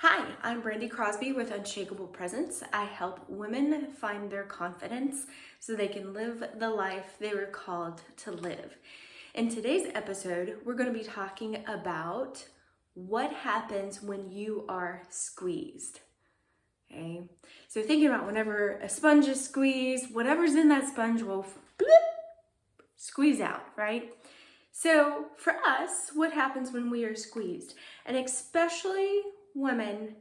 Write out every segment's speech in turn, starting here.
Hi, I'm Brandy Crosby with Unshakable Presence. I help women find their confidence so they can live the life they were called to live. In today's episode, we're going to be talking about what happens when you are squeezed. Okay, so thinking about whenever a sponge is squeezed, whatever's in that sponge will squeeze out, right? So for us, what happens when we are squeezed? And especially women,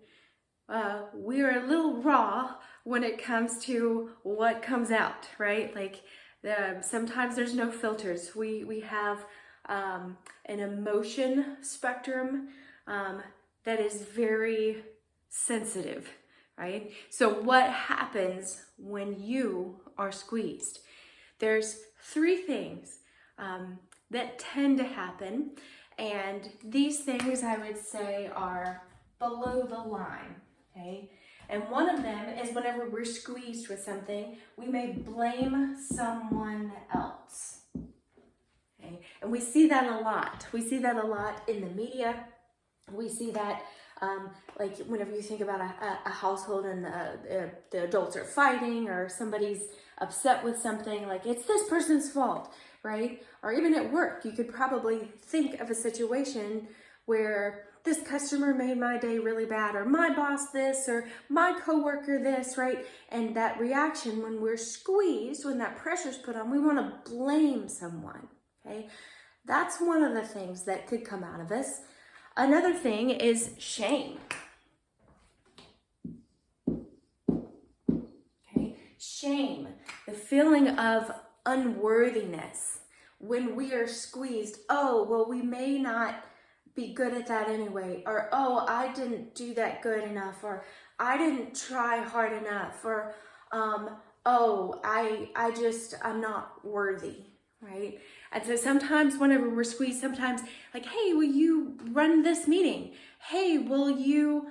we are a little raw when it comes to what comes out, right? Like sometimes there's no filters. We have an emotion spectrum that is very sensitive, right? So what happens when you are squeezed? There's three things that tend to happen, and these things I would say are below the line, okay? And one of them is whenever we're squeezed with something, we may blame someone else, okay? And we see that a lot. We see that a lot in the media. We see that like whenever you think about a household and the adults are fighting or somebody's upset with something, like it's this person's fault, right? Or even at work, you could probably think of a situation where this customer made my day really bad, or my boss this, or my coworker this, right? And that reaction when we're squeezed, when that pressure's put on, we want to blame someone, okay? That's one of the things that could come out of us. Another thing is shame. Okay, shame, the feeling of unworthiness. When we are squeezed, oh, well, we may not be good at that anyway, or oh, I didn't do that good enough, or I didn't try hard enough, or oh, I'm not worthy, right? And so sometimes whenever we're squeezed, sometimes like, hey, will you run this meeting? Hey, will you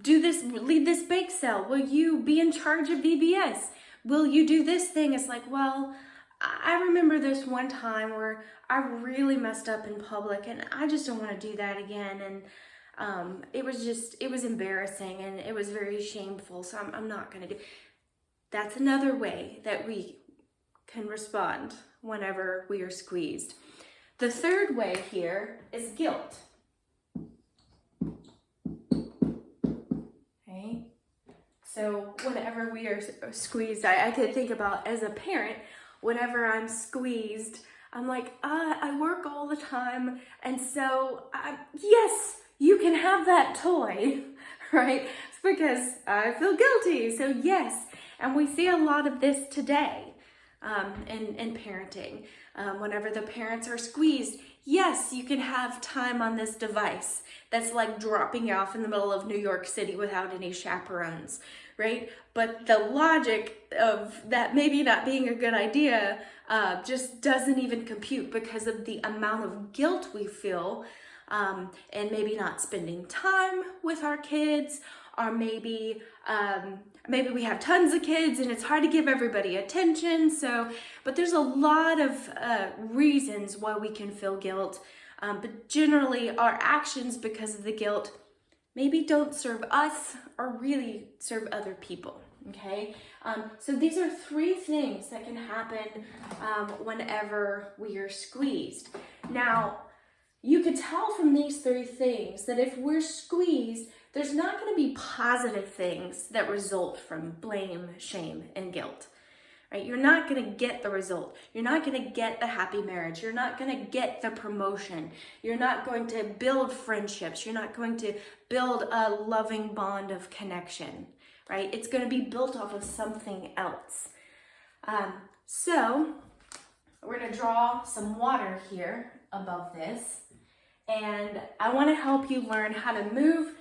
do this, lead this bake sale? Will you be in charge of VBS? Will you do this thing? It's like, well, I remember this one time where I really messed up in public and I just don't want to do that again. And it was embarrassing and it was very shameful. So I'm not going to do. That's another way that we can respond whenever we are squeezed. The third way here is guilt. Okay, so whenever we are squeezed, I could think about as a parent, whenever I'm squeezed, I'm like, I work all the time, and so yes, you can have that toy, right? It's because I feel guilty, so yes. And we see a lot of this today in parenting. Whenever the parents are squeezed, yes, you can have time on this device that's like dropping you off in the middle of New York City without any chaperones, right? But the logic of that maybe not being a good idea just doesn't even compute because of the amount of guilt we feel and maybe not spending time with our kids, or maybe we have tons of kids and it's hard to give everybody attention. So, but there's a lot of reasons why we can feel guilt. But generally our actions because of the guilt maybe don't serve us or really serve other people, okay? So these are three things that can happen whenever we are squeezed. Now, you could tell from these three things that if we're squeezed, there's not going to be positive things that result from blame, shame, and guilt, right? You're not going to get the result. You're not going to get the happy marriage. You're not going to get the promotion. You're not going to build friendships. You're not going to build a loving bond of connection, right? It's going to be built off of something else. So we're going to draw some water here above this. And I want to help you learn how to move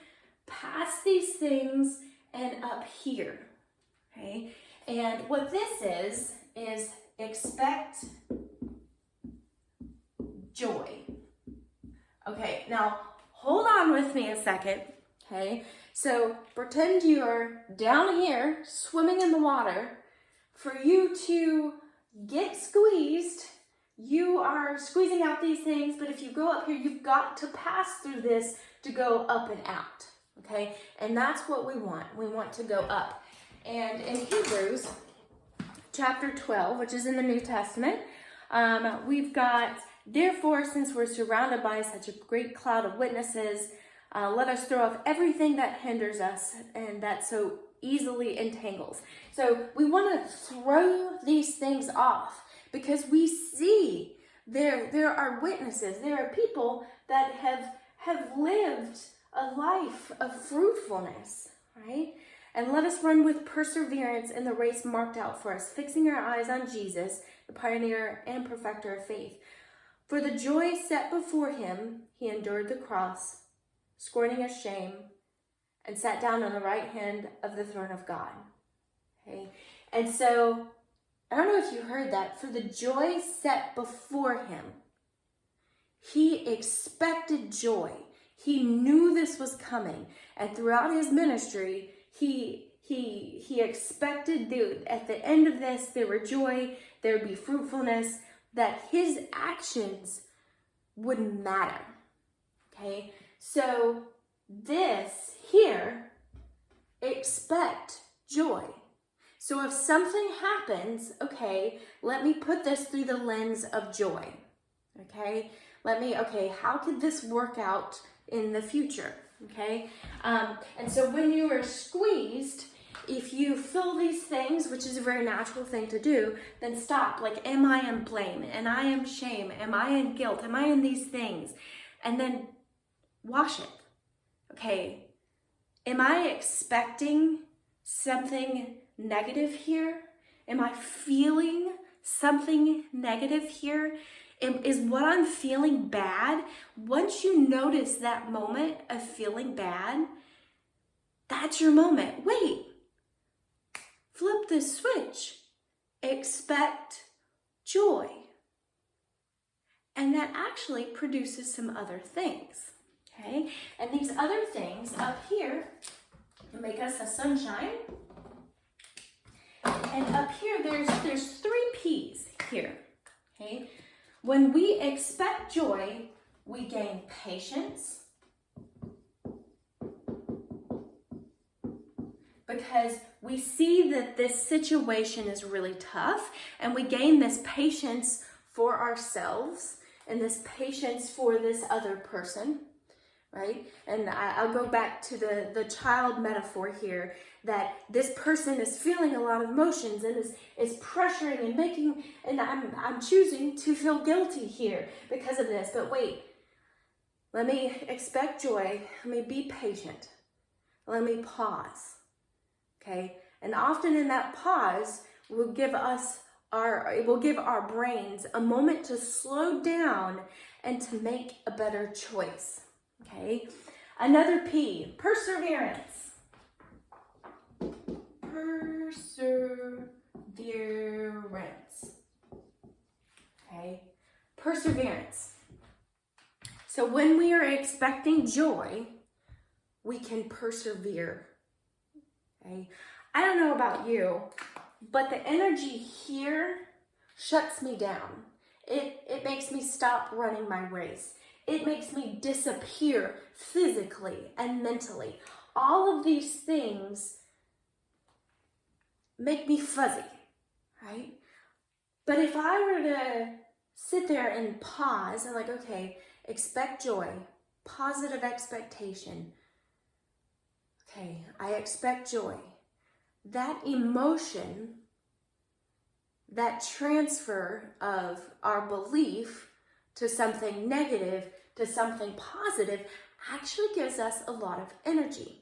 past these things and up here, okay? And what this is expect joy. Okay, now hold on with me a second, okay? So pretend you're down here swimming in the water. For you to get squeezed, you are squeezing out these things, but if you go up here, you've got to pass through this to go up and out, okay? And that's what we want. We want to go up. And in Hebrews chapter 12, which is in the New Testament, we've got, therefore, since we're surrounded by such a great cloud of witnesses, let us throw off everything that hinders us and that so easily entangles. So we want to throw these things off because we see there are witnesses, there are people that have lived a life of fruitfulness, right? And let us run with perseverance in the race marked out for us, fixing our eyes on Jesus, the pioneer and perfecter of faith. For the joy set before him, he endured the cross, scorning its shame, and sat down on the right hand of the throne of God. Okay? And so, I don't know if you heard that. For the joy set before him, he expected joy. He knew this was coming. And throughout his ministry, he expected at the end of this, there were joy, there would be fruitfulness, that his actions would matter. Okay? So this here, expect joy. So if something happens, okay, let me put this through the lens of joy. Okay? How could this work out in the future? Okay? And so when you are squeezed, if you feel these things, which is a very natural thing to do, then stop. Like, am I in blame? Am I in shame? Am I in guilt? Am I in these things? And then wash it. Okay, am I expecting something negative here? Am I feeling something negative here? Is what I'm feeling bad? Once you notice that moment of feeling bad, that's your moment. Wait, flip the switch. Expect joy. And that actually produces some other things. Okay, and these other things up here make us a sunshine. And up here, there's 3 P's here. Okay, when we expect joy, we gain patience, because we see that this situation is really tough, and we gain this patience for ourselves and this patience for this other person. Right? And I'll go back to the child metaphor here, that this person is feeling a lot of emotions and is pressuring and making, and I'm choosing to feel guilty here because of this. But wait, let me expect joy. Let me be patient. Let me pause. Okay? And often in that pause will give our brains a moment to slow down and to make a better choice. Okay, another P, perseverance. Perseverance. Okay, perseverance. So when we are expecting joy, we can persevere. Okay, I don't know about you, but the energy here shuts me down. It makes me stop running my race. It makes me disappear physically and mentally. All of these things make me fuzzy, right? But if I were to sit there and pause and like, okay, expect joy, positive expectation. Okay, I expect joy. That emotion, that transfer of our belief to something negative, to something positive, actually gives us a lot of energy.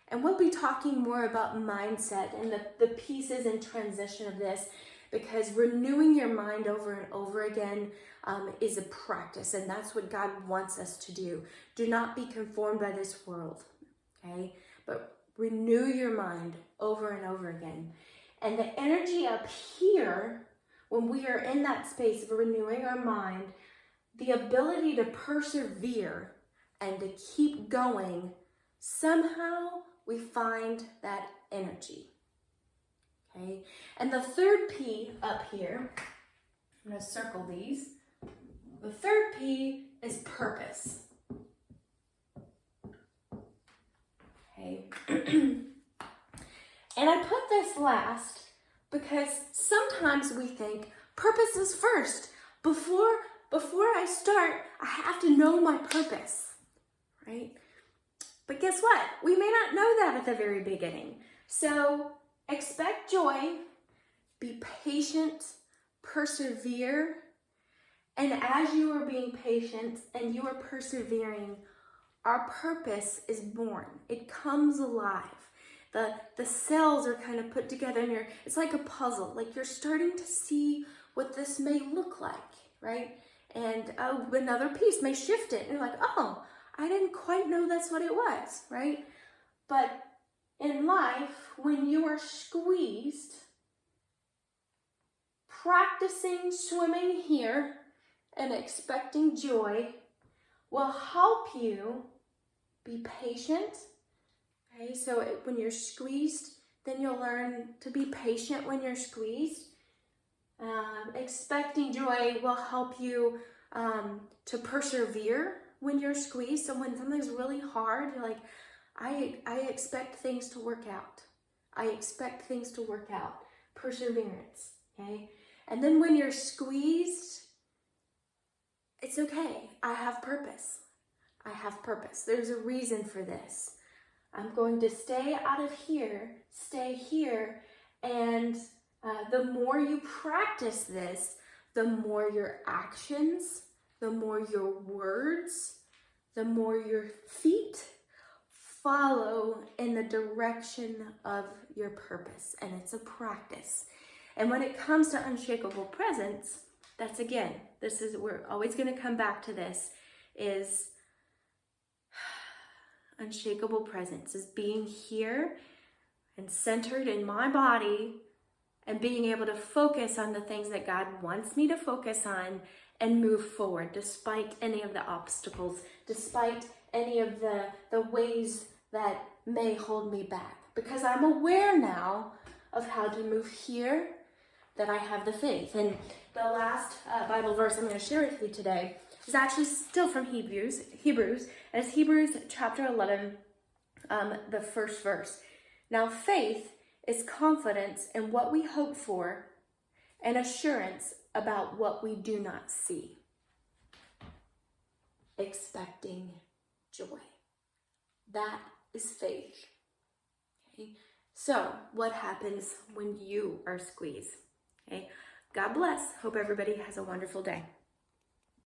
And we'll be talking more about mindset and the pieces and transition of this, because renewing your mind over and over again is a practice, and that's what God wants us to do. Do not be conformed by this world, okay? But renew your mind over and over again. And the energy up here, when we are in that space of renewing our mind, the ability to persevere and to keep going, somehow we find that energy. Okay? And the third P up here, I'm going to circle these. The third P is purpose. okay? And I put this last because sometimes we think purpose is first. Before I start, I have to know my purpose, right? But guess what? We may not know that at the very beginning. So expect joy, be patient, persevere, and as you are being patient and you are persevering, our purpose is born. It comes alive. The cells are kind of put together and it's like a puzzle. Like you're starting to see what this may look like, right? And another piece may shift it. And you're like, oh, I didn't quite know that's what it was, right? But in life, when you are squeezed, practicing swimming here and expecting joy will help you be patient. Okay, so when you're squeezed, then you'll learn to be patient when you're squeezed. Expecting joy will help you to persevere when you're squeezed. So when something's really hard, you're like, I expect things to work out. I expect things to work out. Perseverance, okay? And then when you're squeezed, it's okay. I have purpose. I have purpose. There's a reason for this. I'm going to stay out of here, stay here, and the more you practice this, the more your actions, the more your words, the more your feet follow in the direction of your purpose. And it's a practice. And when it comes to unshakable presence, that's again, we're always going to come back to this, is unshakable presence is being here and centered in my body and being able to focus on the things that God wants me to focus on and move forward despite any of the obstacles, despite any of the ways that may hold me back. Because I'm aware now of how to move here, that I have the faith. And the last Bible verse I'm going to share with you today is actually still from Hebrews, and it's Hebrews chapter 11, the first verse. Now faith is confidence in what we hope for and assurance about what we do not see. Expecting joy. That is faith. Okay? So what happens when you are squeezed? Okay? God bless. Hope everybody has a wonderful day.